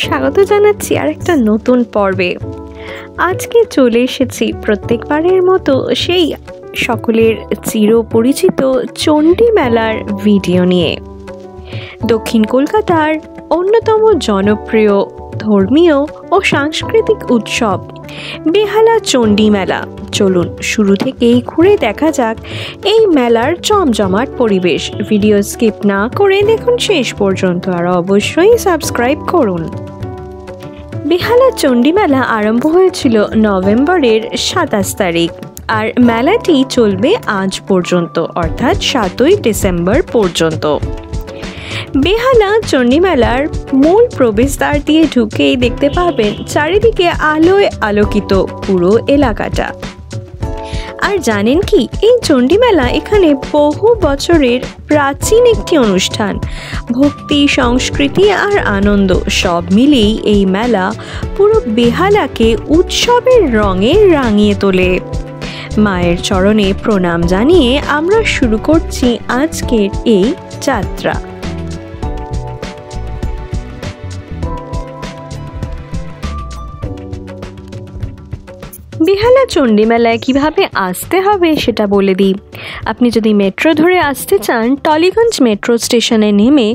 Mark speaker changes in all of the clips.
Speaker 1: স্বাগত জানাচ্ছি আর একটা নতুন পর্বে। আজকে চলে এসেছি প্রত্যেকবারের মতো সেই সকলের চিরপরিচিত চণ্ডী মেলার ভিডিও নিয়ে। দক্ষিণ কলকাতার অন্যতম জনপ্রিয় ধর্মীয় ও সাংস্কৃতিক উৎসব বেহালা চণ্ডী মেলা। চলুন শুরু থেকেই ঘুরে দেখা যাক এই মেলার জমজমাট পরিবেশ। ভিডিও স্কিপ না করে দেখুন শেষ পর্যন্ত, আর অবশ্যই সাবস্ক্রাইব করুন। বেহালা চণ্ডী মেলা আরম্ভ হয়েছিল নভেম্বরের 27 তারিখ, আর মেলাটি চলবে আজ পর্যন্ত, অর্থাৎ 7ই ডিসেম্বর পর্যন্ত। বেহালা চণ্ডী মেলার মূল প্রবেশদ্বার দিয়ে ঢুকেই দেখতে পাবেন চারিদিকে আলোয় আলোকিত পুরো এলাকাটা। আর জানেন কি, এই চণ্ডী মেলা এখানে বহু বছরের প্রাচীন একটি অনুষ্ঠান। ভক্তি, সংস্কৃতি আর আনন্দ সব মিলেই এই মেলা পুরো বেহালাকে উৎসবের রঙে রাঙিয়ে তোলে। মায়ের চরণে প্রণাম জানিয়ে আমরা শুরু করছি আজকের এই যাত্রা। বেহালা চণ্ডী মেলায় কীভাবে আসতে হবে সেটা বলে দিই। আপনি যদি মেট্রো ধরে আসতে চান, টলিগঞ্জ মেট্রো স্টেশনে নেমে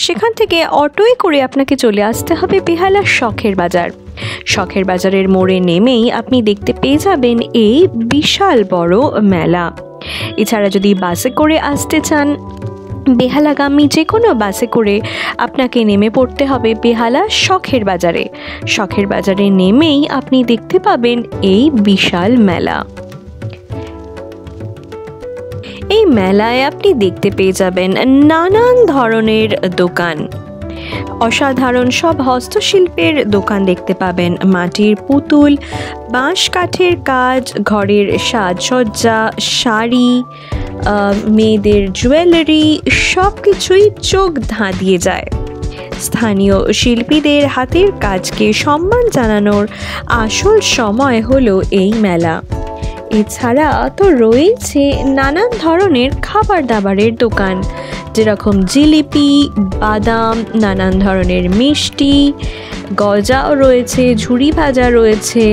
Speaker 1: সেখান থেকে অটোয় করে আপনাকে চলে আসতে হবে বেহালা শখের বাজার। শখের বাজারের মোড়ে নেমেই আপনি দেখতে পেয়ে যাবেন এই বিশাল বড় মেলা। এছাড়া যদি বাসে করে আসতে চান, বেহালাগামী যে কোনো বাসে করে আপনাকে নেমে পড়তে হবে বেহালা শখের বাজারে। শখের বাজারে নেমেই আপনি দেখতে পাবেন এই বিশাল মেলা। এই মেলায় আপনি দেখতে পেয়ে যাবেন নানান ধরনের দোকান, অসাধারণ সব হস্তশিল্পের দোকান দেখতে পাবেন। মাটির পুতুল, বাঁশ কাঠের কাজ, ঘরের সাজসজ্জা, শাড়ি, মেয়েদের জুয়েলারি, সব কিছুই চোখ ধাঁধিয়ে যায়। স্থানীয় শিল্পীদের হাতের কাজকে সম্মান জানানোর আসল সময় হলো এই মেলা। এছাড়া তো রয়েছে নানান ধরনের খাবার দাবারের দোকান, যেরকম জিলিপি, বাদাম, নানান ধরনের মিষ্টি, গজাও রয়েছে, ঝুড়ি ভাজা রয়েছে।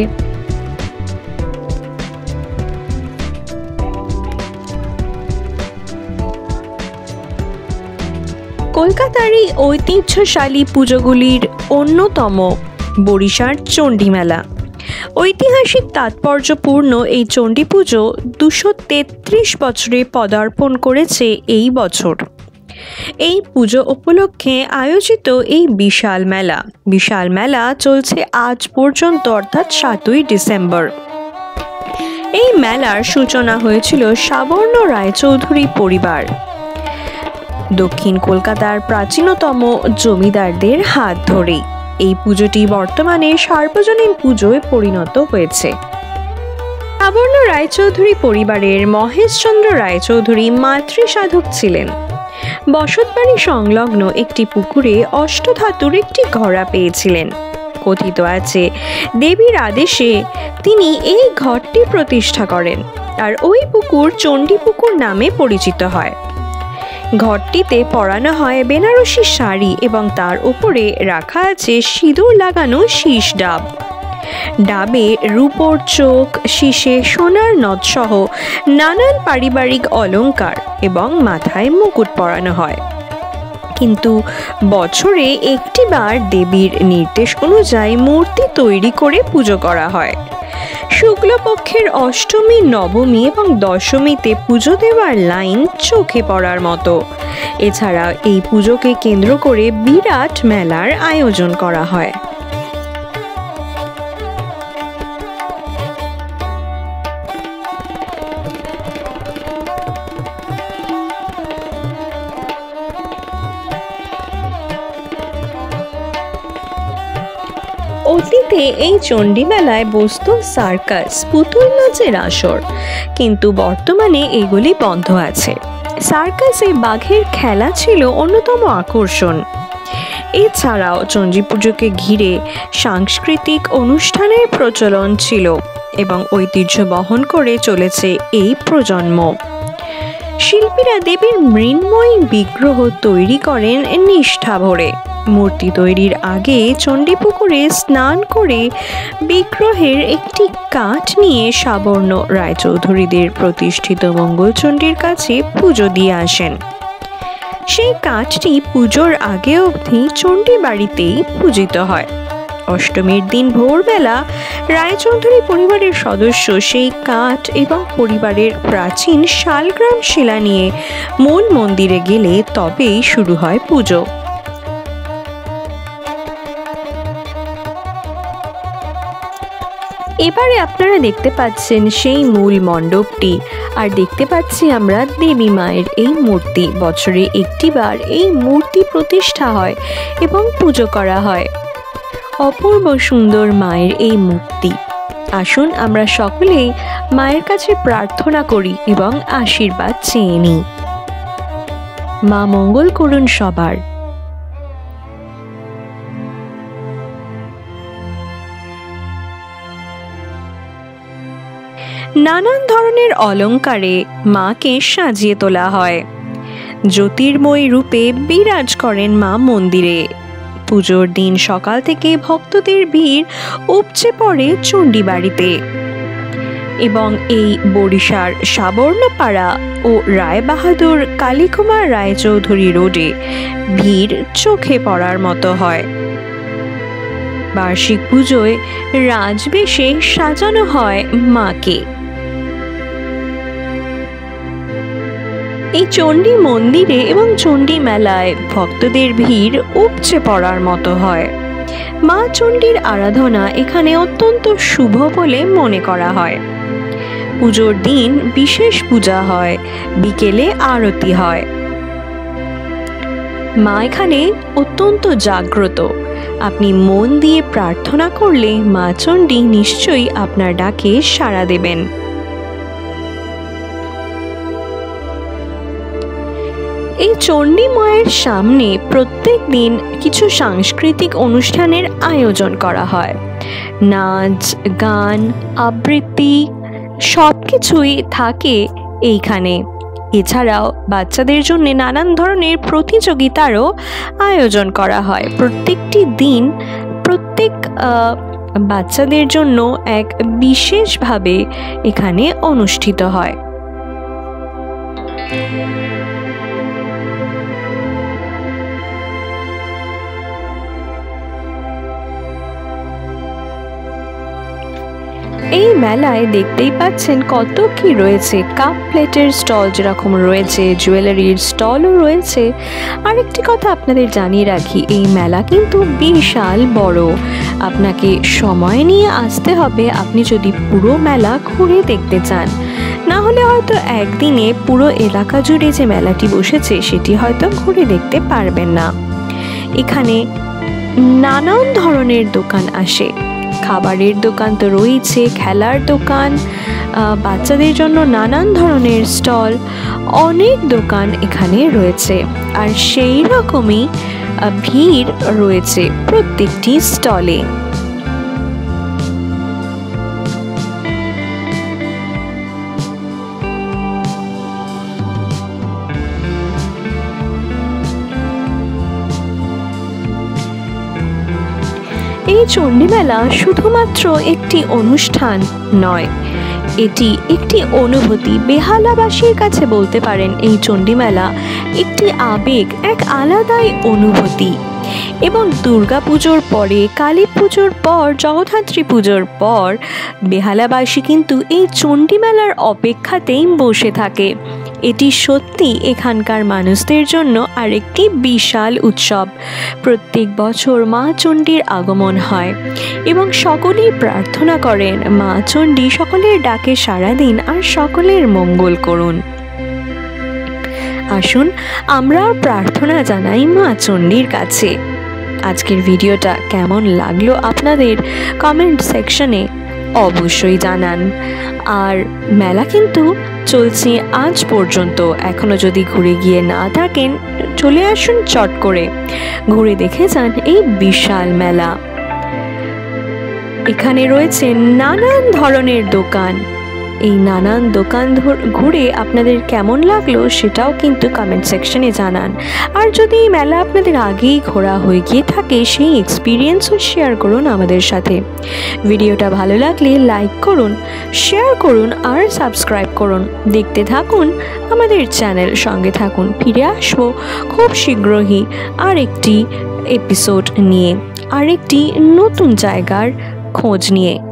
Speaker 1: কলকাতার এই ঐতিহ্যশালী পুজোগুলির অন্যতম বরিশার চণ্ডী মেলা। ঐতিহাসিক তাৎপর্যপূর্ণ এই চণ্ডী পুজো 233 বছরে পদার্পণ করেছে এই বছর। এই পুজো উপলক্ষে আয়োজিত এই বিশাল মেলা চলছে আজ পর্যন্ত, অর্থাৎ 7ই ডিসেম্বর। এই মেলার সূচনা হয়েছিল সাবর্ণ রায়চৌধুরী পরিবার, দক্ষিণ কলকাতার প্রাচীনতম জমিদারদের হাত ধরেই। এই পুজোটি বর্তমানে সার্বজনীন পুজোয় পরিণত হয়েছে। সাবর্ণ রায়চৌধুরী পরিবারের মহেশচন্দ্র রায়চৌধুরী মাতৃসাধক ছিলেন। বসতবাড়ি সংলগ্ন একটি পুকুরে অষ্টধাতুর একটি ঘড়া পেয়েছিলেন। কথিত আছে দেবীর আদেশে তিনি এই ঘরটি প্রতিষ্ঠা করেন, আর ওই পুকুর চণ্ডী পুকুর নামে পরিচিত হয়। ঘরটিতে পরানো হয় বেনারসি শাড়ি এবং তার উপরে রাখা আছে সিঁদুর লাগানো শীষ ডাব। ডাবে রূপোর চোখ, শীষে সোনার নথ সহ নানান পারিবারিক অলংকার এবং মাথায় মুকুট পরানো হয়। কিন্তু বছরে একটিবার দেবীর নির্দেশ অনুযায়ী মূর্তি তৈরি করে পুজো করা হয়। শুক্লপক্ষের অষ্টমী, নবমী এবং দশমীতে পুজো দেওয়ার লাইন চোখে পড়ার মতো। এছাড়া এই পুজোকে কেন্দ্র করে বিরাট মেলার আয়োজন করা হয়। অতীতে এই চণ্ডী মেলায় বসতো সার্কাস, পুতুল নাচের আসর, কিন্তু বর্তমানে এগুলি বন্ধ আছে। সার্কাসে বাঘের খেলা ছিল অন্যতম আকর্ষণ। এছাড়াও চণ্ডী পুজোকে ঘিরে সাংস্কৃতিক অনুষ্ঠানের প্রচলন ছিল এবং ঐতিহ্য বহন করে চলেছে এই প্রজন্ম। শিল্পীরা দেবীর মৃন্ময়ী বিগ্রহ তৈরি করেন নিষ্ঠা ভরে। মূর্তি তৈরির আগে চণ্ডীপুকুরে স্নান করে বিগ্রহের একটি কাঠ নিয়ে সাবর্ণ রায়চৌধুরীদের প্রতিষ্ঠিত মঙ্গলচণ্ডীর কাছে পুজো দিয়ে আসেন। সেই কাঠটি পুজোর আগে অবধি চণ্ডী বাড়িতেই পূজিত হয়। অষ্টমীর দিন ভোরবেলা রায়চৌধুরী পরিবারের সদস্য সেই কাঠ এবং পরিবারের প্রাচীন শালগ্রাম শিলা নিয়ে মূল মন্দিরে গেলে তবেই শুরু হয় পুজো। এবারে আপনারা দেখতে পাচ্ছেন সেই মূল মণ্ডপটি, আর দেখতে পাচ্ছি আমরা দেবী মায়ের এই মূর্তি। বছরে একটিবার এই মূর্তি প্রতিষ্ঠা হয় এবং পুজো করা হয়। অপূর্ব সুন্দর মায়ের এই মূর্তি। আসুন আমরা সকলেই মায়ের কাছে প্রার্থনা করি এবং আশীর্বাদ চেয়ে নিই। মা মঙ্গল করুন সবার। নানান ধরনের অলংকারে মাকে সাজিয়ে তোলা হয়। জ্যোতির্ময় রূপে বিরাজ করেন মা মন্দিরে। পুজোর দিন সকাল থেকে ভক্তদের ভিড় উপচে পড়ে চণ্ডী বাড়িতে এবং এই বরিশার সাবর্ণপাড়া ও রায়বাহাদুর কালীকুমার রায়চৌধুরী রোডে ভিড় চোখে পড়ার মতো হয়। বার্ষিক পুজোয় রাজবেশে সাজানো হয় মাকে। এই চণ্ডী মন্দিরে এবং চণ্ডী মেলায় ভক্তদের ভিড় উপচে পড়ার মতো হয়। মা চণ্ডীর আরাধনা এখানে অত্যন্ত শুভ বলে মনে করা হয়। পুজোর দিন বিশেষ পূজা হয়, বিকেলে আরতি হয়। মা এখানে অত্যন্ত জাগ্রত। আপনি মন দিয়ে প্রার্থনা করলে মা চণ্ডী নিশ্চয়ই আপনার ডাকে সাড়া দেবেন। এই চণ্ডী মায়ের সামনে প্রত্যেক দিন কিছু সাংস্কৃতিক অনুষ্ঠানের আয়োজন করা হয়। নাচ, গান, আবৃত্তি সবকিছুই থাকে এইখানে। এছাড়াও বাচ্চাদের জন্য নানান ধরনের প্রতিযোগিতারও আয়োজন করা হয়। প্রত্যেকটি দিন প্রত্যেক বাচ্চাদের জন্য এক বিশেষভাবে এখানে অনুষ্ঠিত হয়। এই মেলায় দেখতেই পাচ্ছেন কত কি রয়েছে। কাপ প্লেটের স্টল যেরকম রয়েছে, জুয়েলারির স্টলও রয়েছে। আরেকটি কথা আপনাদের জানিয়ে রাখি, এই মেলা কিন্তু বিশাল বড়। আপনাকে সময় নিয়ে আসতে হবে আপনি যদি পুরো মেলা ঘুরে দেখতে চান। না হলে হয়তো একদিনে পুরো এলাকা জুড়ে যে মেলাটি বসেছে সেটি হয়তো ঘুরে দেখতে পারবেন না। এখানে নানান ধরনের দোকান আসে। খাবারের দোকান তো রয়েছে, খেলার দোকান, বাচ্চাদের জন্য নানান ধরনের স্টল, অনেক দোকান এখানে রয়েছে। আর সেই রকমই ভিড় রয়েছে প্রত্যেকটি স্টলে। এই চণ্ডী মেলা শুধুমাত্র একটি অনুষ্ঠান নয়, এটি একটি অনুভূতি। বেহালাবাসীর কাছে বলতে পারেন এই চণ্ডী মেলা একটি আবেগ, এক আলাদাই অনুভূতি। এবং দুর্গা পুজোর পরে, কালী পুজোর পর, জগদ্ধাত্রী পুজোর পর বেহালাবাসী কিন্তু এই চণ্ডী মেলার অপেক্ষাতেই বসে থাকে। এটি সত্যি এখানকার মানুষদের জন্য আরেকটি বিশাল উৎসব। প্রত্যেক বছর মা চণ্ডীর আগমন হয় এবং সকলেই প্রার্থনা করেন মা চণ্ডী সকলের ডাকে সাড়া দিন আর সকলের মঙ্গল করুন। আসুন আমরা প্রার্থনা জানাই মা চণ্ডীর কাছে। আজকের ভিডিওটা কেমন লাগলো আপনাদের কমেন্ট সেকশনে অবশ্যই জানান। আর মেলা কিন্তু চলছে আজ পর্যন্ত। এখনো যদি ঘুরে গিয়ে না থাকেন চলে আসুন, চট করে ঘুরে দেখে যান এই বিশাল মেলা। এখানে রয়েছে নানান ধরনের দোকান, এই নানান দোকান ঘুরে আপনাদের কেমন লাগলো সেটাও কিন্তু কমেন্ট সেকশনে জানান। আর যদি এই মেলা আপনাদের আগেই ঘোরা হয়ে গিয়ে থাকে সেই এক্সপিরিয়েন্সও শেয়ার করুন আমাদের সাথে। ভিডিওটা ভালো লাগলে লাইক করুন, শেয়ার করুন আর সাবস্ক্রাইব করুন। দেখতে থাকুন আমাদের চ্যানেল, সঙ্গে থাকুন। ফিরে আসবো খুব শীঘ্রই আরেকটি এপিসোড নিয়ে, আরেকটি নতুন জায়গার খোঁজ নিয়ে।